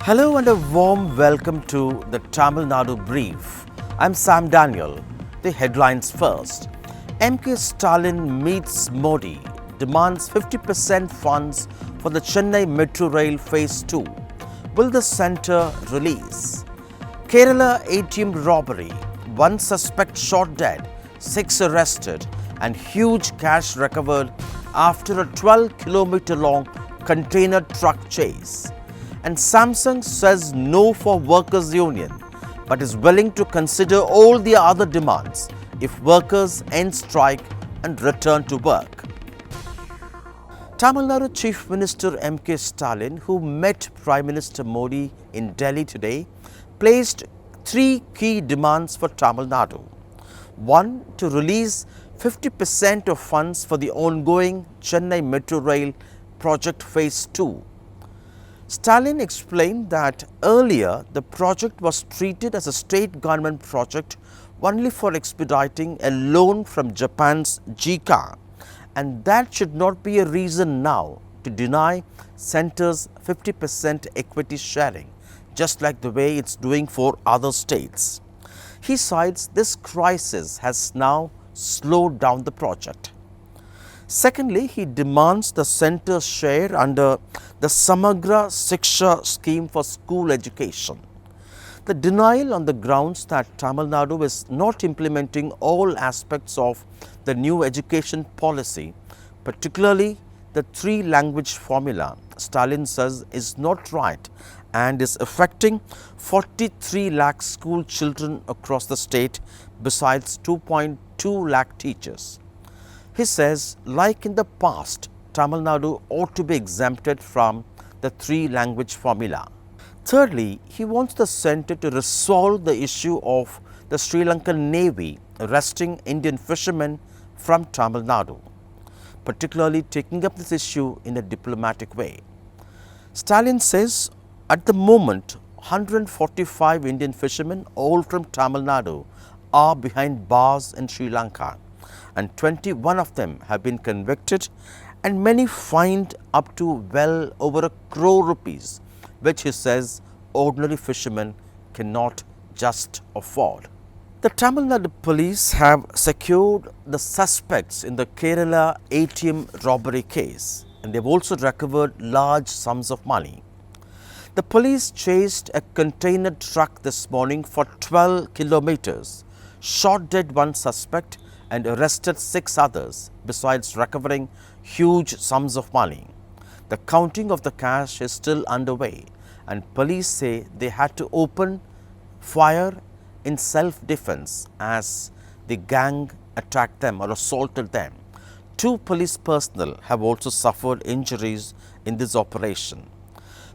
Hello and a warm welcome to the Tamil Nadu Brief. I'm Sam Daniel. The headlines first. M K Stalin meets Modi, demands 50% funds for the Chennai Metro Rail Phase 2. Will the centre release? Kerala ATM robbery. One suspect shot dead, 6 arrested, and huge cash recovered after a 12-kilometer long container truck chase. And Samsung says no for workers' union, but is willing to consider all the other demands if workers end strike and return to work. Tamil Nadu Chief Minister M K Stalin, who met Prime Minister Modi in Delhi today, placed 3 key demands for Tamil Nadu. 1. To release 50% of funds for the ongoing Chennai Metro Rail project Phase 2. Stalin explained that earlier the project was treated as a state government project only for expediting a loan from Japan's JICA, and that should not be a reason now to deny centre's 50% equity sharing, just like the way it's doing for other states. He cites this crisis has now slowed down the project. Secondly, he demands the centre's share under the Samagra Shiksha scheme for school education. The denial on the grounds that Tamil Nadu is not implementing all aspects of the new education policy, particularly the 3-language formula, Stalin says is not right and is affecting 43 lakh school children across the state besides 2.2 lakh teachers. He says, like in the past, Tamil Nadu ought to be exempted from the 3-language formula. Thirdly, he wants the centre to resolve the issue of the Sri Lankan Navy arresting Indian fishermen from Tamil Nadu, particularly taking up this issue in a diplomatic way. Stalin says, at the moment, 145 Indian fishermen, all from Tamil Nadu, are behind bars in Sri Lanka, and 21 of them have been convicted and many fined up to well over ₹1 crore, which he says ordinary fishermen cannot just afford. The Tamil Nadu police have secured the suspects in the Kerala ATM robbery case, and they have also recovered large sums of money. The police chased a container truck this morning for 12 kilometers, shot dead one suspect and arrested 6 others, besides recovering huge sums of money. The counting of the cash is still underway, and police say they had to open fire in self-defense as the gang attacked them or assaulted them. 2 police personnel have also suffered injuries in this operation.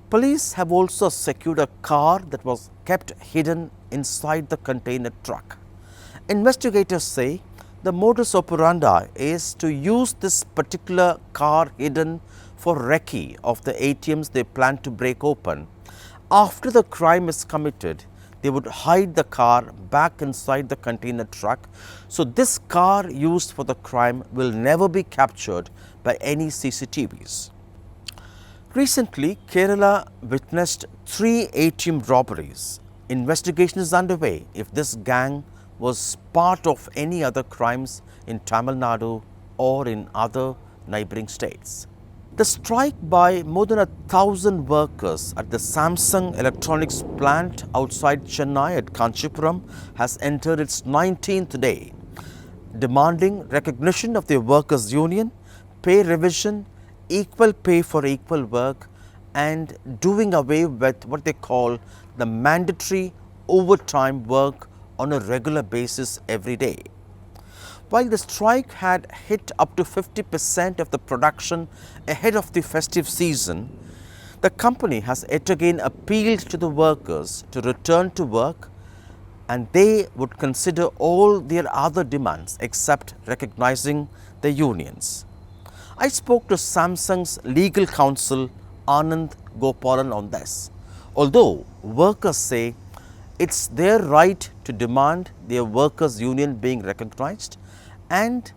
Police have also secured a car that was kept hidden inside the container truck. Investigators say the modus operandi is to use this particular car hidden for recce of the ATMs they plan to break open. After the crime is committed, they would hide the car back inside the container truck. So this car used for the crime will never be captured by any CCTVs. Recently, Kerala witnessed 3 ATM robberies. Investigation is underway if this gang was part of any other crimes in Tamil Nadu or in other neighbouring states. The strike by more than 1,000 workers at the Samsung electronics plant outside Chennai at Kanchipuram has entered its 19th day, demanding recognition of their workers' union, pay revision, equal pay for equal work, and doing away with what they call the mandatory overtime work on a regular basis every day. While the strike had hit up to 50% of the production ahead of the festive season, the company has yet again appealed to the workers to return to work, and they would consider all their other demands except recognizing the unions. I spoke to Samsung's legal counsel Anand Gopalan on this. Although workers say it's their right to demand their workers' union being recognized, and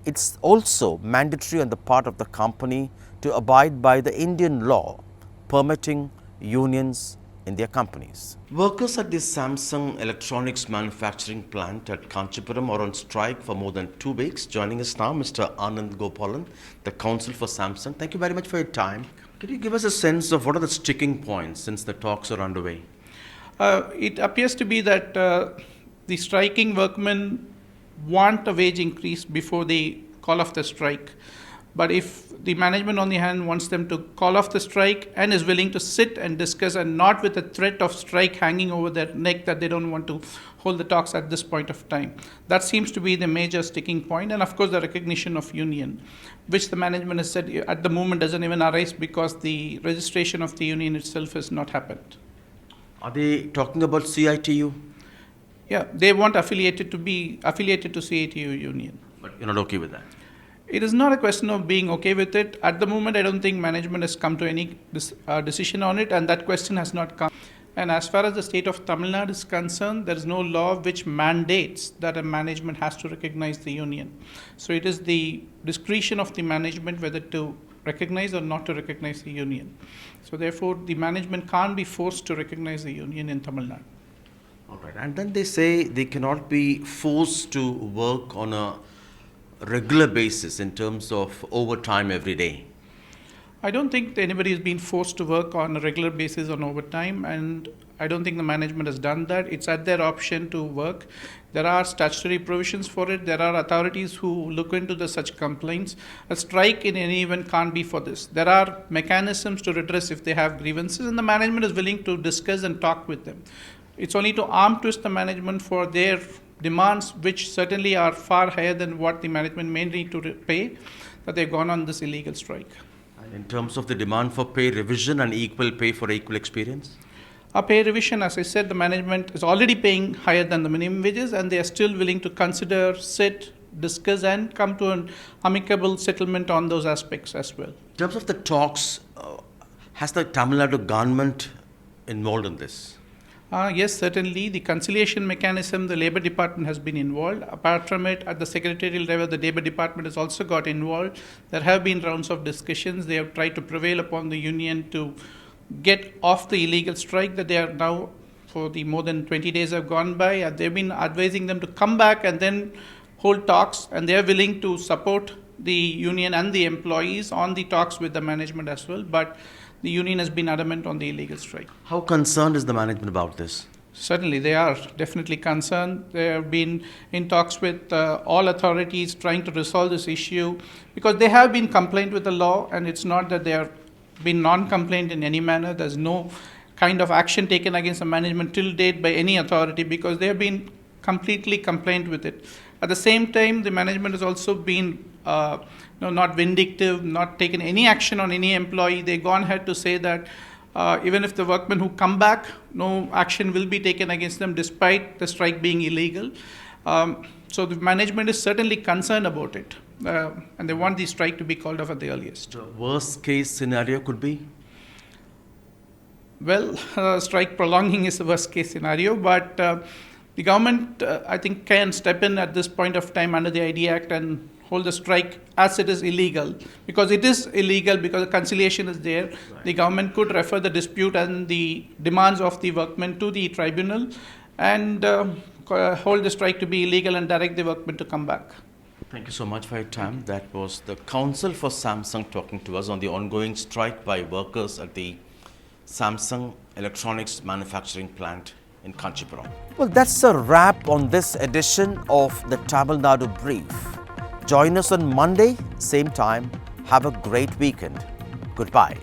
it's also mandatory on the part of the company to abide by the Indian law permitting unions in their companies. Workers at the Samsung electronics manufacturing plant at Kanchipuram are on strike for more than 2 weeks. Joining us now, Mr. Anand Gopalan, the counsel for Samsung. Thank you very much for your time. Could you give us a sense of what are the sticking points since the talks are underway? It appears to be that the striking workmen want a wage increase before they call off the strike. But if the management on the hand wants them to call off the strike and is willing to sit and discuss and not with a threat of strike hanging over their neck that they don't want to hold the talks at this point of time. That seems to be the major sticking point. And of course the recognition of union, which the management has said at the moment doesn't even arise because the registration of the union itself has not happened. Are they talking about CITU? Yeah, they want affiliated to be affiliated to CITU union. But you're not okay with that? It is not a question of being okay with it. At the moment, I don't think management has come to any decision on it, and that question has not come. And as far as the state of Tamil Nadu is concerned, there is no law which mandates that a management has to recognize the union. So it is the discretion of the management whether to recognize or not to recognize the union. So therefore, the management can't be forced to recognize the union in Tamil Nadu. All right. And then they say they cannot be forced to work on a regular basis in terms of overtime every day. I don't think anybody is being forced to work on a regular basis on overtime, and I don't think the management has done that. It's at their option to work. There are statutory provisions for it. There are authorities who look into such complaints. A strike in any event can't be for this. There are mechanisms to redress if they have grievances, and the management is willing to discuss and talk with them. It's only to arm twist the management for their demands, which certainly are far higher than what the management may need to pay, that they've gone on this illegal strike. And in terms of the demand for pay revision and equal pay for equal experience? A pay revision, as I said, the management is already paying higher than the minimum wages, and they are still willing to consider, sit, discuss, and come to an amicable settlement on those aspects as well. In terms of the talks, has the Tamil Nadu government involved in this? Yes, certainly. The conciliation mechanism, the Labour Department has been involved. Apart from it, at the secretarial level, the Labour Department has also got involved. There have been rounds of discussions. They have tried to prevail upon the union to get off the illegal strike that they are now, for the more than 20 days have gone by. They've been advising them to come back and then hold talks, and they are willing to support the union and the employees on the talks with the management as well. But the union has been adamant on the illegal strike. How concerned is the management about this? Certainly, they are definitely concerned. They have been in talks with all authorities trying to resolve this issue because they have been compliant with the law, and it's not that they have been non-compliant in any manner. There's no kind of action taken against the management till date by any authority because they have been completely compliant with it. At the same time, the management has also been not vindictive, not taken any action on any employee. They've gone ahead to say that even if the workmen who come back, no action will be taken against them despite the strike being illegal. So the management is certainly concerned about it, and they want the strike to be called off at the earliest. The worst case scenario could be? Well, strike prolonging is the worst case scenario, but the government, I think, can step in at this point of time under the ID Act and hold the strike as it is illegal. Because it is illegal, because the conciliation is there, right. The government could refer the dispute and the demands of the workmen to the tribunal and hold the strike to be illegal and direct the workmen to come back. Thank you so much for your time. That was the counsel for Samsung talking to us on the ongoing strike by workers at the Samsung electronics manufacturing plant in Kanchipuram. Well, that's a wrap on this edition of the Tamil Nadu Brief. Join us on Monday, same time. Have a great weekend. Goodbye.